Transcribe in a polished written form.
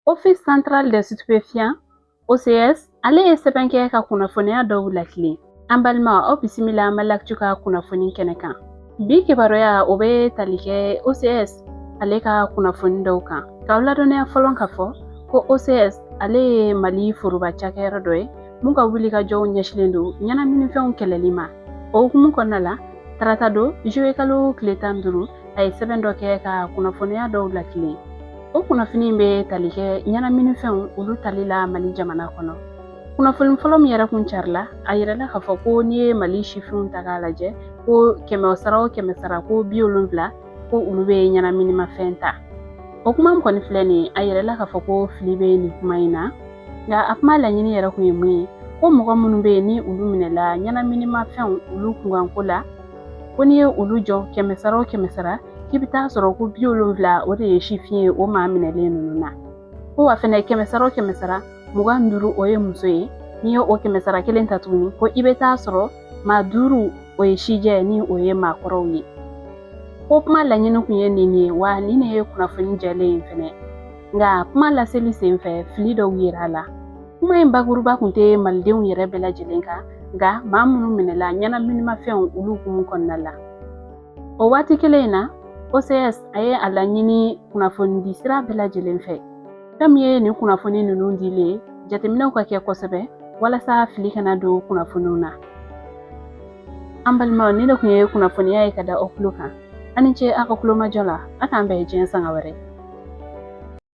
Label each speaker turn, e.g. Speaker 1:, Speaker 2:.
Speaker 1: Office Central des Stupéfiants OCS ale ye sɛbɛn kɛ ka kunnafoniya dɔw lakile. An balima aw bisimila Malaktu ka kunnafoni kɛnɛ kan. Bi kibaruya o bɛ tali kɛ OCS ale ka kunnafoni dɔw kan. K'aw ladɔnniya fɔlɔ ka fɔ ko OCS ale ye Mali foroba cakɛyɔrɔ dɔ ye mun ka wulikajɔw ɲɛsilen don ɲɛnaminifɛnw kɛlɛli ma. O hukumu kɔnɔna la tarata don juillet kalo tile 15 a ye sɛbɛn dɔ kɛ ka kunnafoniya dɔw lakile. O kunnafoni bɛ tali kɛ ɲɛnaminifɛnw olu tali la Mali jamana kɔnɔ. Kunnafoni fɔlɔ min yɛrɛ kun carila a yirala k'a fɔ ko n'i ye Mali sifinw ta k'a lajɛ ko 100 sara o 100 sara ko 70 ko olu bɛ ɲɛnaminimafɛn ta. O kuma min kɔni filɛ nin a yirala k'a fɔ ko fili bɛ nin kuma in na nka a kuma laɲini yɛrɛ kun ye mun ye ko mɔgɔ minnu bɛ yen ni olu minɛla ɲɛnaminimafɛnw olu kunkanko la ko n'i ye olu jɔ 100 sara o 100 sara k'i bɛ taa sɔrɔ ko 70 o de ye sifin ye o maa minɛlen ninnu na. Ko wa fɛnɛ 100 sara o 100 sara 25 o ye muso ye n'i ye o 100 sara kelen ta tuguni ko i bɛ taa sɔrɔ maa 5 o ye sijɛ ni o ye maakɔrɔw ye. Ko kuma laɲini kun ye nin ye wa nin ne ye kunnafoni jɛlen in fɛnɛ nka kuma laseli senfɛ fili dɔw yira la. Kuma in bakuruba kun tɛ malidenw yɛrɛ bɛɛ lajɛlen kan nka maa minnu minɛla ɲɛnaminimafɛnw olu hukumu kɔnɔna la. O waati kelen in na OCS a ye a laɲini kunnafoni di sira bɛɛ lajɛlen fɛ. Fɛn min ye nin kunnafoni ninnu dilen jateminɛw ka kɛ kosɛbɛ walasa fili kana don kunnafoniw na. An balimaw ni de kun ye kunnafoniya ye ka da aw tulo kan. Ani ce aw ka kulomajɔ la a k'an bɛn diɲɛ sanga wɛrɛ.